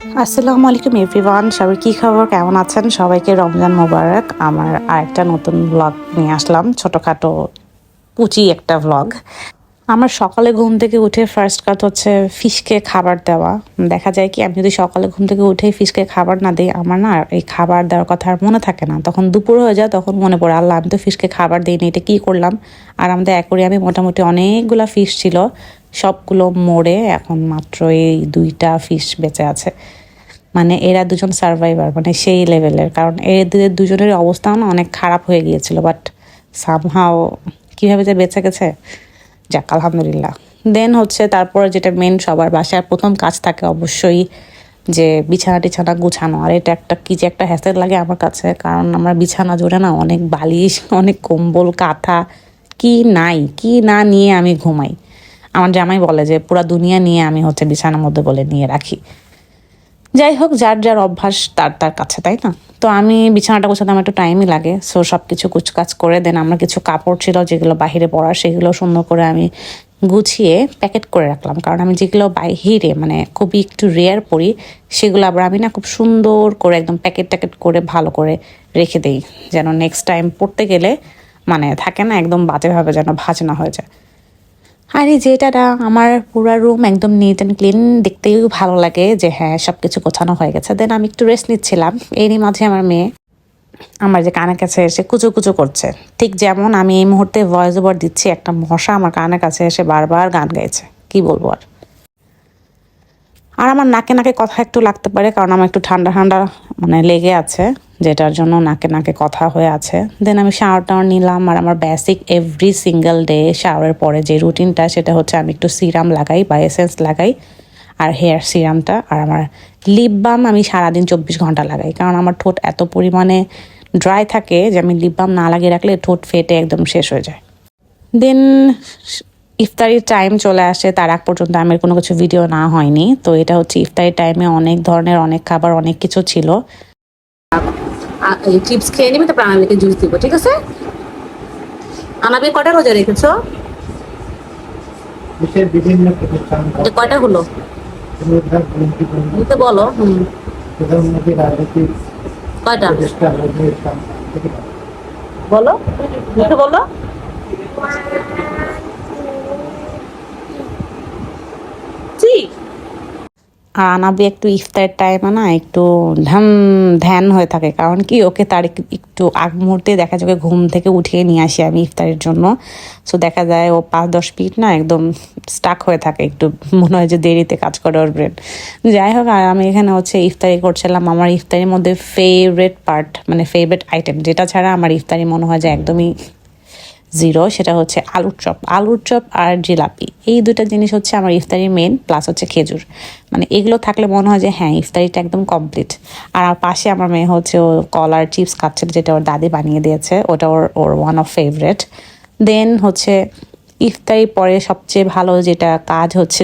আসসালামু আলাইকুম এভরিওয়ান, সবাই কী খবর, কেমন আছেন? সবাইকে রমজান মোবারক। আমার আরেকটা নতুন ব্লগ নিয়ে আসলাম, ছোটোখাটো পুচি একটা ব্লগ। আমার সকালে ঘুম থেকে উঠে ফার্স্ট কাজ হচ্ছে ফিশকে খাবার দেওয়া। দেখা যায় কি, আমি যদি সকালে ঘুম থেকে উঠেই ফিশকে খাবার না দিই, আমার না এই খাবার দেওয়ার কথা আর মনে থাকে না। তখন দুপুর হয়ে যায়, তখন মনে পড়ে আল্লাহ আমি তো ফিশকে খাবার দিইনি, এটা কী করলাম। আর আমাদের অ্যাকোরিয়ামে মোটামুটি অনেকগুলো ফিশ ছিল, সবগুলো মরে এখন মাত্র এই 2টা ফিশ বেঁচে আছে। মানে এরা দুজন সার্ভাইভার, মানে সেই লেভেলের। কারণ এদের দুজনের অবস্থাও না অনেক খারাপ হয়ে গিয়েছিল, বাট সামহাও কীভাবে যে বেঁচে গেছে, যাক আলহামদুলিল্লাহ। দেন হচ্ছে তারপরে যেটা মেন সবার বাসায় প্রথম কাজ থাকে অবশ্যই যে বিছানা টিছানা গুছানো। আর এটা একটা কী যে একটা হ্যাসেল লাগে আমার কাছে, কারণ আমার বিছানা জুড়ে না অনেক বালিশ, অনেক কম্বল, কাঁথা, কি নাই কি না নিয়ে আমি ঘুমাই। আমার জামাই বলে যে পুরা দুনিয়া নিয়ে আমি হচ্ছে বিছানার মধ্যে বলে নিয়ে রাখি। যাই হোক, যার যার অভ্যাস তার তার কাছে, তাই না? তো আমি বিছানাটা গোছাতে আমার একটু টাইমই লাগে। সো সব কিছু কুচকাচ করে দেন আমার কিছু কাপড় ছিল যেগুলো বাহিরে পরার, সেগুলো সুন্দর করে আমি গুছিয়ে প্যাকেট করে রাখলাম। কারণ আমি যেগুলো বাহিরে মানে খুবই একটু রেয়ার পরি, সেগুলো আবার আমি না খুব সুন্দর করে একদম প্যাকেট ট্যাকেট করে ভালো করে রেখে দিই, যেন নেক্সট টাইম পড়তে গেলে মানে থাকে না একদম বাজেভাবে যেন ভাঁজ না হয়ে যায়। আর এই যেটা আমার পুরা রুম একদম নিট অ্যান্ড ক্লিন, দেখতেও ভালো লাগে যে হ্যাঁ সব কিছু গোছানো হয়ে গেছে। দেন আমি একটু রেস্ট নিচ্ছিলাম, এরই মাঝে আমার মেয়ে আমার যে কানের কাছে এসে কুচো কুচো করছে। ঠিক যেমন আমি এই মুহূর্তে ভয়েস ওভার দিচ্ছি, একটা মশা আমার কানের কাছে এসে বারবার গান গাইছে, কি বলবো আর। আর আমার নাকে নাকে কথা একটু লাগতে পারে, কারণ আমার একটু ঠান্ডা ঠান্ডা মানে লেগে আছে, যেটার জন্য নাকে নাকে কথা হয়ে আছে। দেন আমি শাওয়ার টাওয়ার নিলাম। আর আমার বেসিক এভরি সিঙ্গেল ডে শাওয়ারের পরে যে রুটিনটা, সেটা হচ্ছে আমি একটু সিরাম লাগাই বা এসেন্স লাগাই, আর হেয়ার সিরামটা। আর আমার লিপ বাম আমি সারাদিন 24 ঘন্টা লাগাই, কারণ আমার ঠোঁট এত পরিমাণে ড্রাই থাকে যে আমি লিপ বাম না লাগিয়ে রাখলে ঠোঁট ফেটে একদম শেষ হয়ে যায়। দেন ইফতারির টাইম চলে আসে, তার আগ পর্যন্ত আমার কোনো কিছু ভিডিও না হয়নি। তো এটা হচ্ছে ইফতারির টাইমে অনেক ধরনের অনেক খাবার, অনেক কিছু ছিল। চিপস খেয়ে নিবি, তারপর আনাবিকে জুস দিব, ঠিক আছে? আনাবি কটা রোজা রেখেছো? বিভিন্ন প্রতিষ্ঠান কয়টা হলো দিতে বলো। প্রধানমন্ত্রী রাজনৈতিক কয়টা উপদেষ্টা বলো, একটু বলো। জি। আর আনাবি একটু ইফতারের টাইমে না একটু ধ্যান হয়ে থাকে, কারণ কি ওকে তার একটু আগ মুহূর্তে দেখা যাবে ঘুম থেকে উঠিয়ে নিয়ে আসি আমি ইফতারের জন্য। সো দেখা যায় ও 5-10 মিনিট না একদম স্টাক হয়ে থাকে, একটু মনে হয় যে দেরিতে কাজ করে ওর ব্রেন। যাই হোক, আর আমি এখানে হচ্ছে ইফতারি করছিলাম। আমার ইফতারির মধ্যে ফেভারেট পার্ট মানে ফেভারেট আইটেম, যেটা ছাড়া আমার ইফতারি মনে হয় যে একদমই জিরো, সেটা হচ্ছে আলুর চপ। আলুর চপ আর জিলাপি, এই দুটা জিনিস হচ্ছে আমার ইফতারির মেন, প্লাস হচ্ছে খেজুর। মানে এগুলো থাকলে মনে হয় যে হ্যাঁ ইফতারিটা একদম কমপ্লিট। আর পাশে আমার মেয়ে হচ্ছে ও কলার চিপস খাচ্ছিল, যেটা ওর দাদি বানিয়ে দিয়েছে, ওটা ওর ওর ওয়ান অফ ফেভারেট। দেন হচ্ছে ইফতারি পরে সবচেয়ে ভালো যেটা কাজ হচ্ছে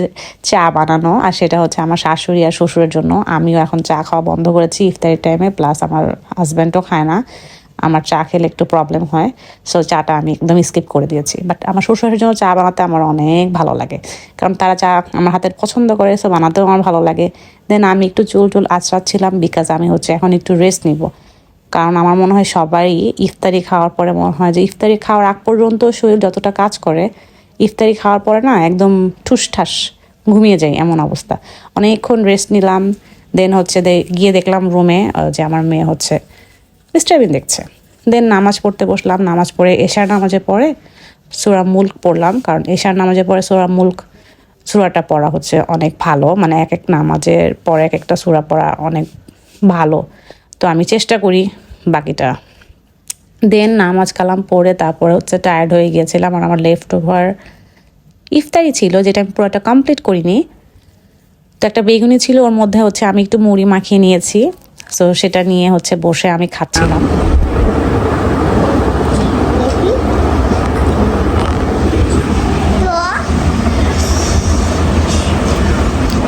চা বানানো, আর সেটা হচ্ছে আমার শাশুড়ি আর শ্বশুরের জন্য। আমিও এখন চা খাওয়া বন্ধ করেছি ইফতারির টাইমে, প্লাস আমার হাজব্যান্ডও খায় না, আমার চা খেলে একটু প্রবলেম হয়। সো চাটা আমি একদম স্কিপ করে দিয়েছি। বাট আমার শ্বশুরের জন্য চা বানাতে আমার অনেক ভালো লাগে, কারণ তারা চা আমার হাতের পছন্দ করে, সো বানাতেও আমার ভালো লাগে। দেন আমি একটু চুল টুল আঁচড়াচ্ছিলাম, বিকজ আমি হচ্ছে এখন একটু রেস্ট নিব। কারণ আমার মনে হয় সবারই ইফতারি খাওয়ার পরে মনে হয় যে ইফতারি খাওয়ার আগ পর্যন্ত শরীর যতটা কাজ করে, ইফতারি খাওয়ার পরে না একদম ঠুসঠাস ঘুমিয়ে যায়, এমন অবস্থা। অনেকক্ষণ রেস্ট নিলাম। দেন হচ্ছে গিয়ে দেখলাম রুমে যে আমার মেয়ে হচ্ছে মিস্টার বিন দেখছে। দেন নামাজ পড়তে বসলাম। নামাজ পড়ে এশার নামাজে পড়ে সূরা মুলক পড়লাম, কারণ এশার নামাজে পড়ে সূরা মুলক সূরাটা পড়া হচ্ছে অনেক ভালো। মানে এক এক নামাজের পরে এক একটা সূরা পড়া অনেক ভালো, তো আমি চেষ্টা করি বাকিটা। দেন নামাজ কালাম পড়ে তারপরে হচ্ছে টায়ার্ড হয়ে গিয়েছিলাম। আর আমার লেফট ওভার ইফতারি ছিল, যেটা আমি পুরোটা কমপ্লিট করিনি। তো একটা বেগুনি ছিল, ওর মধ্যে হচ্ছে আমি একটু মুড়ি মাখিয়ে নিয়েছি। সো সেটা নিয়ে হচ্ছে বসে আমি খাচ্ছিলাম।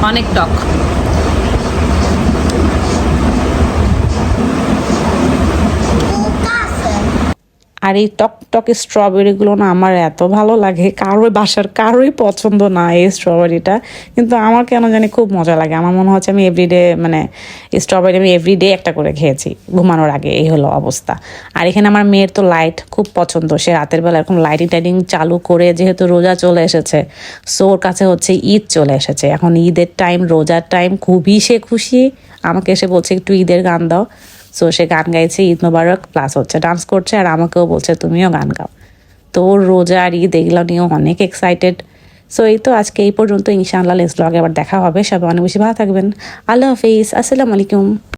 অনেক টক। আর এই টকটকে স্ট্রবেরিগুলো না আমার এত ভালো লাগে, বাসার কারোই পছন্দ না এই স্ট্রবেরিটা, কিন্তু আমার কেন জানি খুব মজা লাগে। আমার মনে হচ্ছে আমি এভরিডে মানে স্ট্রবেরি আমি এভরিডে একটা করে খেয়েছি ঘুমানোর আগে, এই হলো অবস্থা। আর এখানে আমার মেয়ের তো লাইট খুব পছন্দ, সে রাতের বেলা এরকম লাইটিং টাইটিং চালু করে, যেহেতু রোজা চলে এসেছে সো ওর কাছে হচ্ছে ঈদ চলে এসেছে, এখন ঈদের টাইম, রোজার টাইম, খুবই সে খুশি। আমাকে এসে বলছে একটু ঈদের গান দাও, সো সে গান গাইছে ঈদ মোবারক, প্লাস হচ্ছে ডান্স করছে, আর আমাকেও বলছে তুমিও গান গাও। তো ওর রোজা আর ঈদ এগুলো নিয়েও অনেক এক্সাইটেড। সো এই তো আজকে এই পর্যন্ত, ইনশাআল্লাহ নেক্সট ব্লগে আবার দেখা হবে। সবাই অনেক বেশি ভালো থাকবেন। আল্লাহ হাফিজ, আসসালামু আলাইকুম।